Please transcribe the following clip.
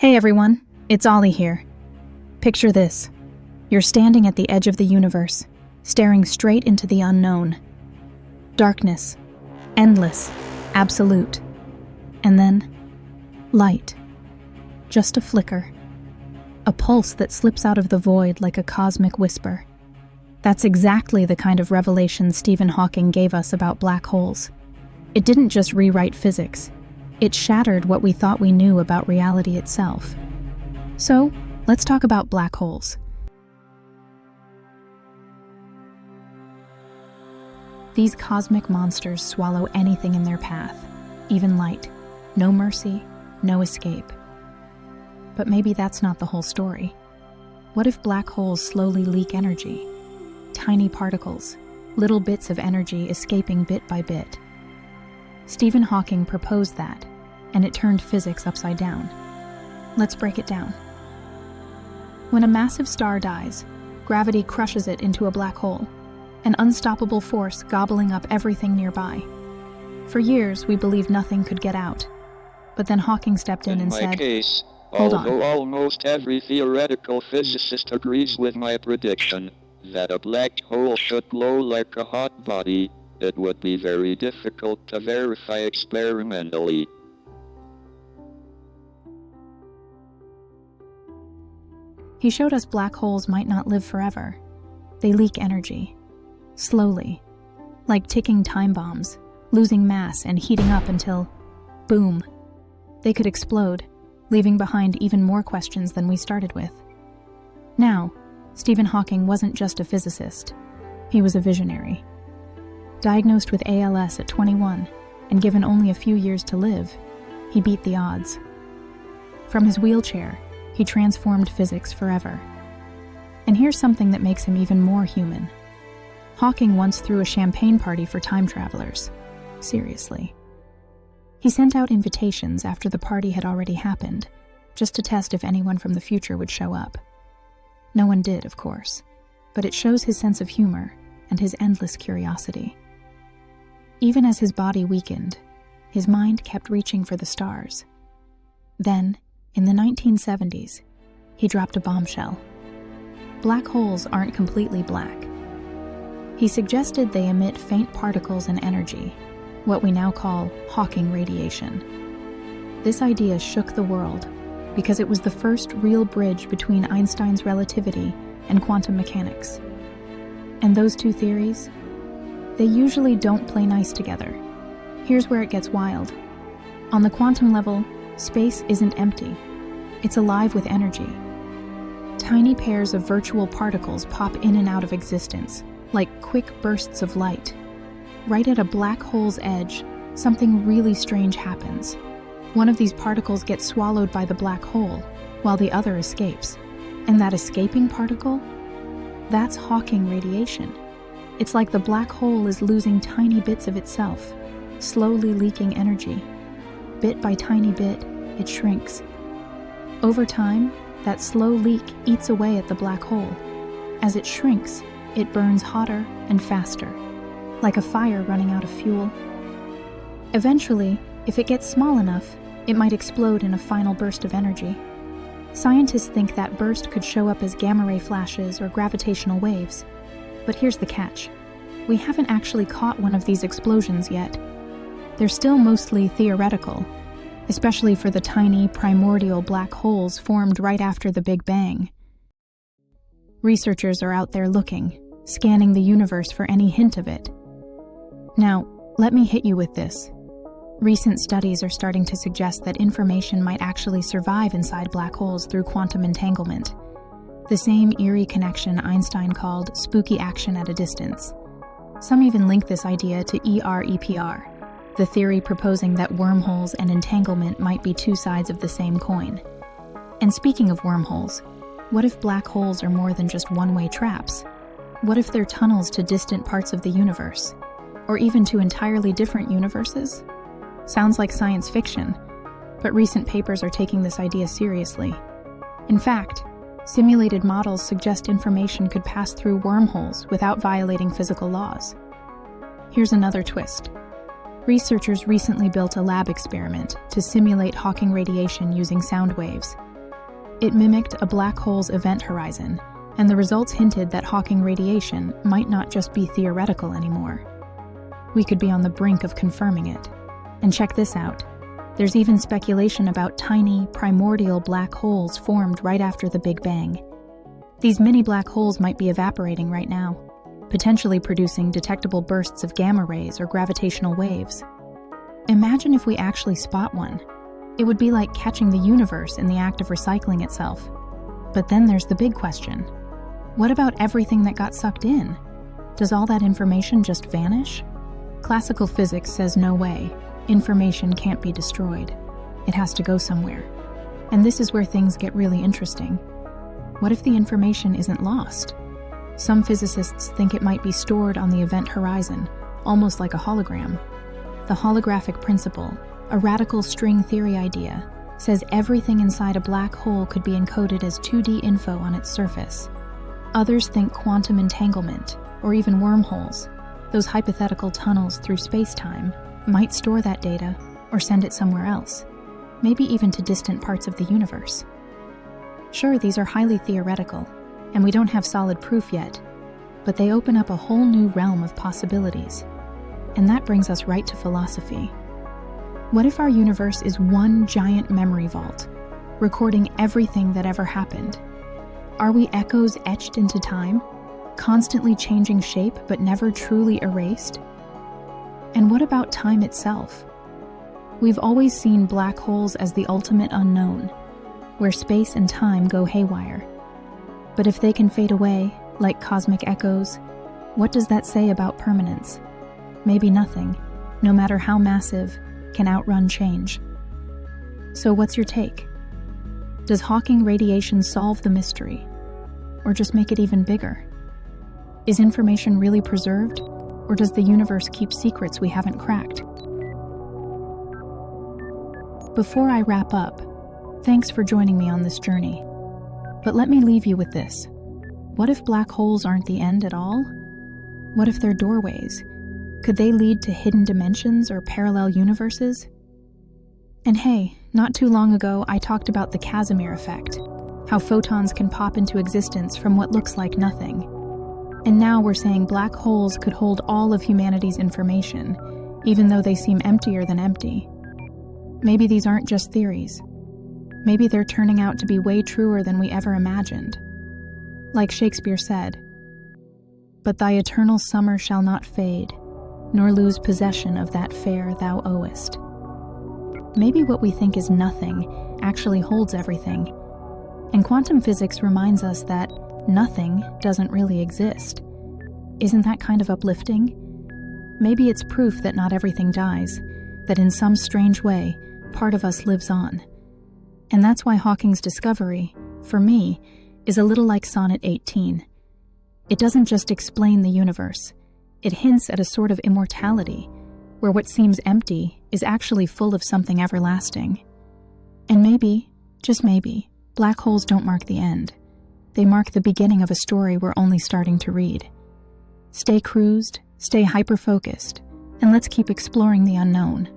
Hey everyone, it's Ollie here. Picture this. You're standing at the edge of the universe, staring straight into the unknown. Darkness, endless, absolute. And then, light. Just a flicker. A pulse that slips out of the void like a cosmic whisper. That's exactly the kind of revelation Stephen Hawking gave us about black holes. It didn't just rewrite physics. It shattered what we thought we knew about reality itself. So, let's talk about black holes. These cosmic monsters swallow anything in their path, even light. No mercy, no escape. But maybe that's not the whole story. What if black holes slowly leak energy? Tiny particles, little bits of energy escaping bit by bit. Stephen Hawking proposed that, and it turned physics upside down. Let's break it down. When a massive star dies, gravity crushes it into a black hole, an unstoppable force gobbling up everything nearby. For years, we believed nothing could get out. But then Hawking stepped in and said, case, Hold on. although almost every theoretical physicist agrees with my prediction that a black hole should glow like a hot body, it would be very difficult to verify experimentally. He showed us black holes might not live forever. They leak energy. Slowly. Like ticking time bombs, losing mass and heating up until, boom. They could explode, leaving behind even more questions than we started with. Now, Stephen Hawking wasn't just a physicist. He was a visionary. Diagnosed with ALS at 21 and given only a few years to live, he beat the odds. From his wheelchair, he transformed physics forever. And here's something that makes him even more human. Hawking once threw a champagne party for time travelers. Seriously. He sent out invitations after the party had already happened, just to test if anyone from the future would show up. No one did, of course, but it shows his sense of humor and his endless curiosity. Even as his body weakened, his mind kept reaching for the stars. Then, in the 1970s, he dropped a bombshell. Black holes aren't completely black. He suggested they emit faint particles and energy, what we now call Hawking radiation. This idea shook the world because it was the first real bridge between Einstein's relativity and quantum mechanics. And those two theories, they usually don't play nice together. Here's where it gets wild. On the quantum level, space isn't empty. It's alive with energy. Tiny pairs of virtual particles pop in and out of existence, like quick bursts of light. Right at a black hole's edge, something really strange happens. One of these particles gets swallowed by the black hole, while the other escapes. And that escaping particle? That's Hawking radiation. It's like the black hole is losing tiny bits of itself, slowly leaking energy. Bit by tiny bit, it shrinks. Over time, that slow leak eats away at the black hole. As it shrinks, it burns hotter and faster, like a fire running out of fuel. Eventually, if it gets small enough, it might explode in a final burst of energy. Scientists think that burst could show up as gamma-ray flashes or gravitational waves. But here's the catch. We haven't actually caught one of these explosions yet. They're still mostly theoretical, especially for the tiny primordial black holes formed right after the Big Bang. Researchers are out there looking, scanning the universe for any hint of it. Now, let me hit you with this. Recent studies are starting to suggest that information might actually survive inside black holes through quantum entanglement, the same eerie connection Einstein called spooky action at a distance. Some even link this idea to EREPR, the theory proposing that wormholes and entanglement might be two sides of the same coin. And speaking of wormholes, what if black holes are more than just one-way traps? What if they're tunnels to distant parts of the universe? Or even to entirely different universes? Sounds like science fiction, but recent papers are taking this idea seriously. In fact, simulated models suggest information could pass through wormholes without violating physical laws. Here's another twist. Researchers recently built a lab experiment to simulate Hawking radiation using sound waves, It mimicked a black hole's event horizon, and the results hinted that Hawking radiation might not just be theoretical anymore. We could be on the brink of confirming it. And check this out. There's even speculation about tiny, primordial black holes formed right after the Big Bang. These mini black holes might be evaporating right now, potentially producing detectable bursts of gamma rays or gravitational waves. Imagine if we actually spot one. It would be like catching the universe in the act of recycling itself. But then there's the big question. What about everything that got sucked in? Does all that information just vanish? Classical physics says no way. Information can't be destroyed. It has to go somewhere. And this is where things get really interesting. What if the information isn't lost? Some physicists think it might be stored on the event horizon, almost like a hologram. The holographic principle, a radical string theory idea, says everything inside a black hole could be encoded as 2D info on its surface. Others think quantum entanglement, or even wormholes, those hypothetical tunnels through space-time, might store that data or send it somewhere else, maybe even to distant parts of the universe. Sure, these are highly theoretical, and we don't have solid proof yet, but they open up a whole new realm of possibilities. And that brings us right to philosophy. What if our universe is one giant memory vault, recording everything that ever happened? Are we echoes etched into time, constantly changing shape but never truly erased? And what about time itself? We've always seen black holes as the ultimate unknown, where space and time go haywire. But if they can fade away, like cosmic echoes, what does that say about permanence? Maybe nothing, no matter how massive, can outrun change. So what's your take? Does Hawking radiation solve the mystery, or just make it even bigger? Is information really preserved, or does the universe keep secrets we haven't cracked? Before I wrap up, thanks for joining me on this journey. But let me leave you with this. What if black holes aren't the end at all? What if they're doorways? Could they lead to hidden dimensions or parallel universes? And hey, not too long ago I talked about the Casimir effect, how photons can pop into existence from what looks like nothing. And now we're saying black holes could hold all of humanity's information, even though they seem emptier than empty. Maybe these aren't just theories. Maybe they're turning out to be way truer than we ever imagined. Like Shakespeare said, "But thy eternal summer shall not fade, nor lose possession of that fair thou owest." Maybe what we think is nothing actually holds everything. And quantum physics reminds us that nothing doesn't really exist. Isn't that kind of uplifting? Maybe it's proof that not everything dies, that in some strange way, part of us lives on. And that's why Hawking's discovery, for me, is a little like Sonnet 18. It doesn't just explain the universe. It hints at a sort of immortality, where what seems empty is actually full of something everlasting. And maybe, just maybe, black holes don't mark the end. They mark the beginning of a story we're only starting to read. Stay cruised, stay hyper-focused, and let's keep exploring the unknown.